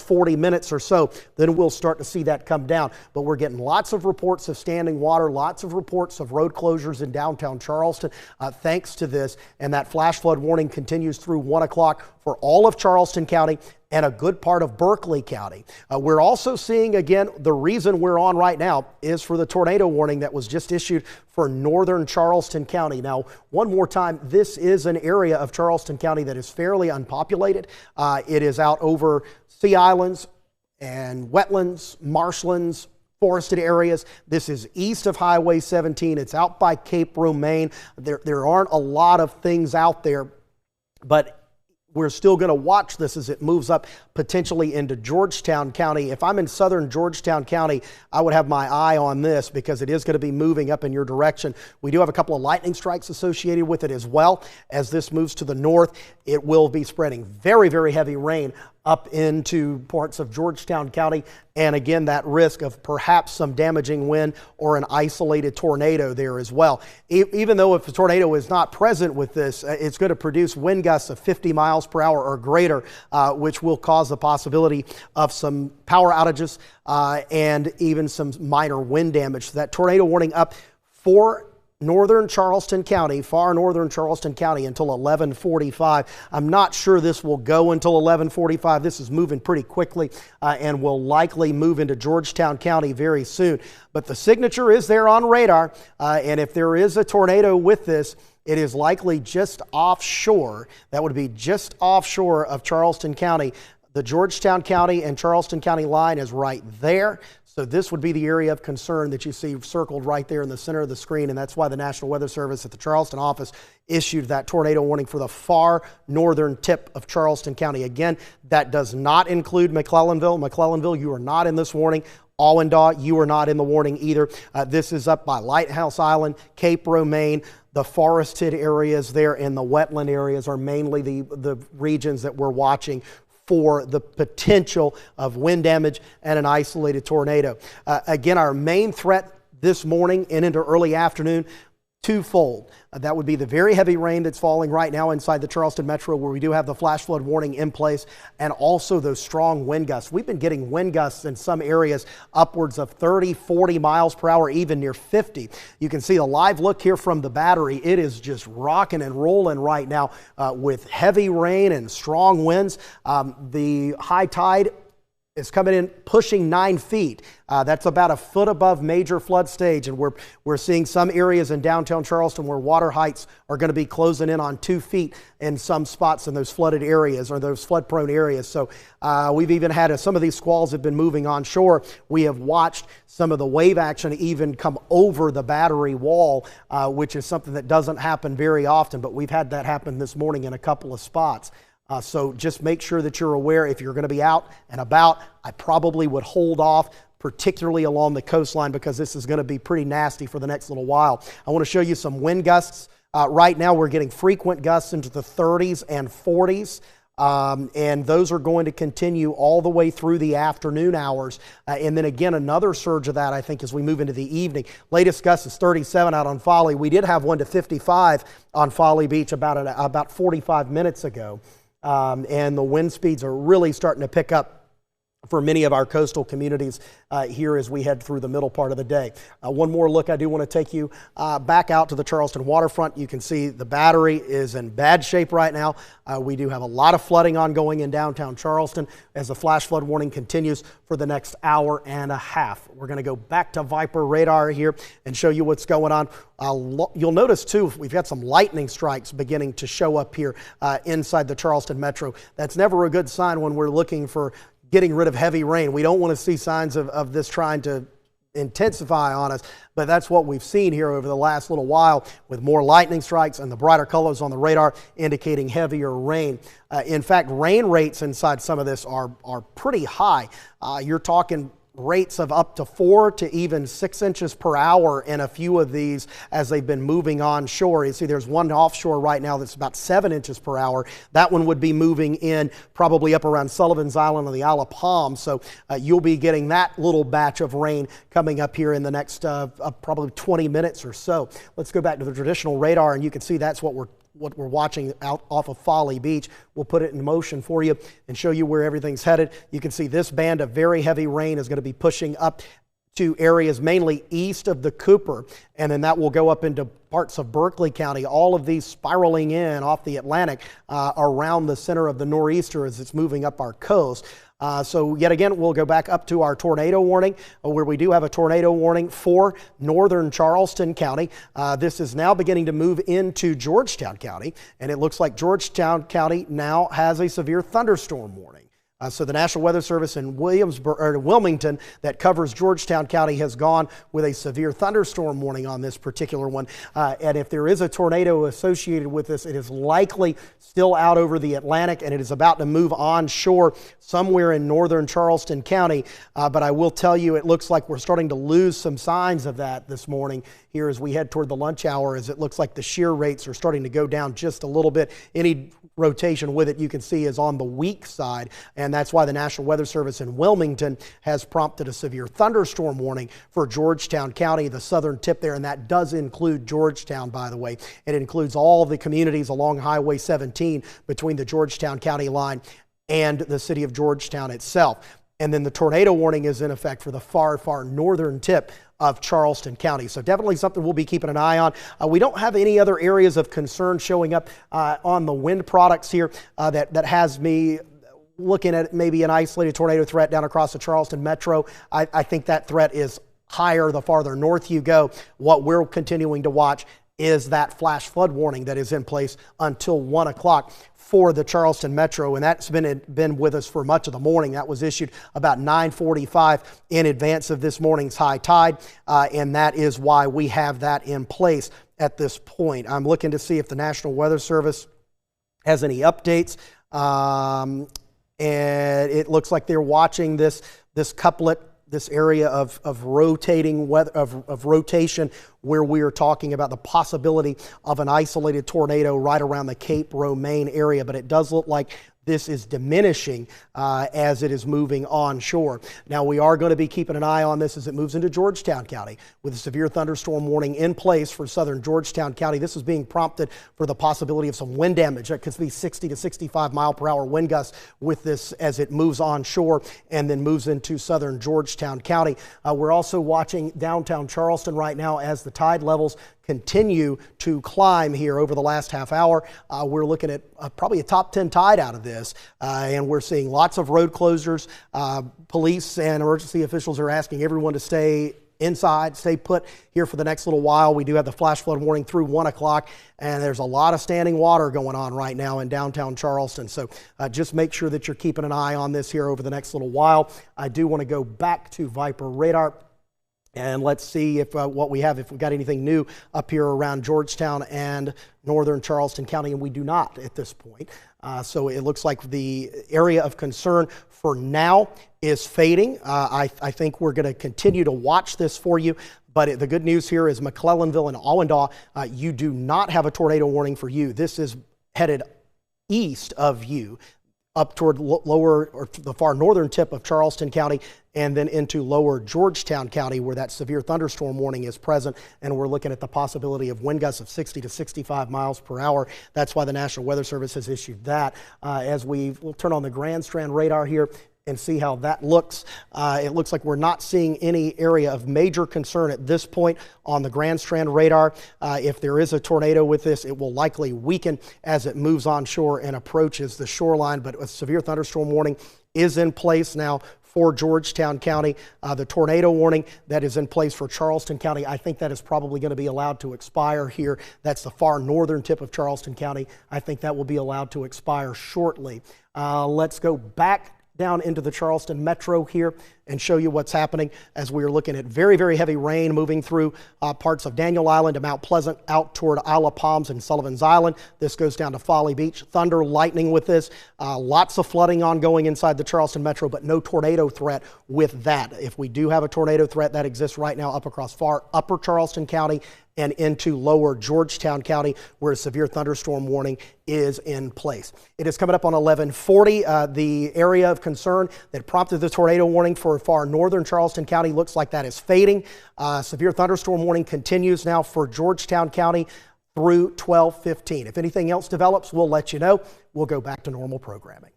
40 minutes or so, then we'll start to see that come down. But we're getting lots of reports of standing water, lots of reports of road closures in downtown Charleston thanks to this. And that flash flood warning continues through 1 o'clock for all of Charleston County and a good part of Berkeley County. We're also seeing, again, the reason we're on right now is for the tornado warning that was just issued for northern Charleston County. Now, one more time, this is an area of Charleston County that is fairly unpopulated. It is out over sea islands and wetlands, marshlands, forested areas. This is east of Highway 17. It's out by Cape Romaine. There aren't a lot of things out there, but we're still going to watch this as it moves up potentially into Georgetown County. If I'm in southern Georgetown County, I would have my eye on this because it is going to be moving up in your direction. We do have a couple of lightning strikes associated with it as well. As this moves to the north, it will be spreading very, very heavy rain up into parts of Georgetown County. And again, that risk of perhaps some damaging wind or an isolated tornado there as well. Even though if the tornado is not present with this, it's going to produce wind gusts of 50 miles per hour or greater, which will cause the possibility of some power outages and even some minor wind damage. So that tornado warning up for northern Charleston County, far northern Charleston County until 11:45. I'm not sure this will go until 11:45. This is moving pretty quickly and will likely move into Georgetown County very soon. But the signature is there on radar, and if there is a tornado with this, it is likely just offshore. That would be just offshore of Charleston County. The Georgetown County and Charleston County line is right there. So this would be the area of concern that you see circled right there in the center of the screen, and that's why the National Weather Service at the Charleston office issued that tornado warning for the far northern tip of Charleston County. Again, that does not include McClellanville. McClellanville, you are not in this warning. Awendaw, you are not in the warning either. This is up by Lighthouse Island, Cape Romaine. The forested areas there and the wetland areas are mainly the regions that we're watching for the potential of wind damage and an isolated tornado. Again, our main threat this morning and into early afternoon, twofold. That would be the very heavy rain that's falling right now inside the Charleston Metro, where we do have the flash flood warning in place, and also those strong wind gusts. We've been getting wind gusts in some areas upwards of 30, 40 miles per hour, even near 50. You can see a live look here from the battery. It is just rocking and rolling right now with heavy rain and strong winds. The high tide is coming in pushing 9 feet. That's about a foot above major flood stage, and we're seeing some areas in downtown Charleston where water heights are going to be closing in on 2 feet in some spots in those flooded areas or those flood prone areas. So we've even had, as some of these squalls have been moving onshore, we have watched some of the wave action even come over the battery wall, which is something that doesn't happen very often, but we've had that happen this morning in a couple of spots. So just make sure that you're aware if you're going to be out and about. I probably would hold off, particularly along the coastline, because this is going to be pretty nasty for the next little while. I want to show you some wind gusts. Right now we're getting frequent gusts into the 30s and 40s. And those are going to continue all the way through the afternoon hours. And then again, another surge of that, I think, as we move into the evening. Latest gust is 37 out on Folly. We did have one to 55 on Folly Beach about 45 minutes ago. And the wind speeds are really starting to pick up for many of our coastal communities here as we head through the middle part of the day. One more look, I do want to take you back out to the Charleston waterfront. You can see the battery is in bad shape right now. We do have a lot of flooding ongoing in downtown Charleston as the flash flood warning continues for the next hour and a half. We're going to go back to Viper radar here and show you what's going on. You'll notice too, we've got some lightning strikes beginning to show up here inside the Charleston Metro. That's never a good sign when we're looking for getting rid of heavy rain. We don't want to see signs of this trying to intensify on us, but that's what we've seen here over the last little while with more lightning strikes and the brighter colors on the radar indicating heavier rain. In fact, rain rates inside some of this are pretty high. You're talking rates of up to 4 to even 6 inches per hour in a few of these as they've been moving onshore. You see there's one offshore right now that's about 7 inches per hour. That one would be moving in probably up around Sullivan's Island on the Isle of Palm. So you'll be getting that little batch of rain coming up here in the next probably 20 minutes or so. Let's go back to the traditional radar, and you can see that's what we're what we're watching out off of Folly Beach. We'll put it in motion for you and show you where everything's headed. You can see this band of very heavy rain is going to be pushing up to areas mainly east of the Cooper, and then that will go up into parts of Berkeley County, all of these spiraling in off the Atlantic around the center of the nor'easter as it's moving up our coast. So yet again, we'll go back up to our tornado warning, where we do have a tornado warning for northern Charleston County. This is now beginning to move into Georgetown County, and it looks like Georgetown County now has a severe thunderstorm warning. So the National Weather Service in Wilmington that covers Georgetown County has gone with a severe thunderstorm warning on this particular one. And if there is a tornado associated with this, it is likely still out over the Atlantic, and it is about to move onshore somewhere in northern Charleston County. But I will tell you, it looks like we're starting to lose some signs of that this morning here as we head toward the lunch hour, as it looks like the shear rates are starting to go down just a little bit. Any rotation with it you can see is on the weak side, and that's why the National Weather Service in Wilmington has prompted a severe thunderstorm warning for Georgetown County, the southern tip there, and that does include Georgetown, by the way. It includes all the communities along Highway 17 between the Georgetown County line and the city of Georgetown itself. And then the tornado warning is in effect for the far, far northern tip of Charleston County. So definitely something we'll be keeping an eye on. We don't have any other areas of concern showing up on the wind products here that has me looking at maybe an isolated tornado threat down across the Charleston metro. I think that threat is higher the farther north you go. What we're continuing to watch is that flash flood warning that is in place until 1 o'clock for the Charleston metro, and that's been with us for much of the morning. That was issued about 9:45 in advance of this morning's high tide, and that is why we have that in place at this point. I'm looking to see if the National Weather Service has any updates, and it looks like they're watching this couplet, this area of rotating weather, of rotation, where we are talking about the possibility of an isolated tornado right around the Cape Romaine area, but it does look like this is diminishing as it is moving onshore. Now, we are going to be keeping an eye on this as it moves into Georgetown County with a severe thunderstorm warning in place for southern Georgetown County. This is being prompted for the possibility of some wind damage. That could be 60 to 65 mile per hour wind gusts with this as it moves onshore and then moves into southern Georgetown County. We're also watching downtown Charleston right now as the tide levels continue to climb here over the last half hour. We're looking at probably a top 10 tide out of this, and we're seeing lots of road closures. Police and emergency officials are asking everyone to stay inside, stay put here for the next little while. We do have the flash flood warning through 1 o'clock, and there's a lot of standing water going on right now in downtown Charleston. So just make sure that you're keeping an eye on this here over the next little while. I do want to go back to Viper radar, and let's see if what we have, if we've got anything new up here around Georgetown and northern Charleston County, and we do not at this point. So it looks like the area of concern for now is fading. I think we're going to continue to watch this for you. But the good news here is McClellanville and Awendaw, you do not have a tornado warning for you. This is headed east of you, up toward lower or the far northern tip of Charleston County, and then into lower Georgetown County, where that severe thunderstorm warning is present, and we're looking at the possibility of wind gusts of 60 to 65 miles per hour. That's why the National Weather Service has issued that. We'll turn on the Grand Strand radar here and see how that looks. It looks like we're not seeing any area of major concern at this point on the Grand Strand radar. If there is a tornado with this, it will likely weaken as it moves onshore and approaches the shoreline, but a severe thunderstorm warning is in place now for Georgetown County. The tornado warning that is in place for Charleston County, I think that is probably going to be allowed to expire here. That's the far northern tip of Charleston County. I think that will be allowed to expire shortly. Let's go back down into the Charleston metro here and show you what's happening as we are looking at very, very heavy rain moving through parts of Daniel Island to Mount Pleasant, out toward Isle of Palms and Sullivan's Island. This goes down to Folly Beach. Thunder, lightning with this. Lots of flooding ongoing inside the Charleston metro, but no tornado threat with that. If we do have a tornado threat, that exists right now up across far upper Charleston County and into lower Georgetown County, where a severe thunderstorm warning is in place. It is coming up on 11:40. The area of concern that prompted the tornado warning for far northern Charleston County looks like that is fading. Severe thunderstorm warning continues now for Georgetown County through 12:15. If anything else develops, we'll let you know. We'll go back to normal programming.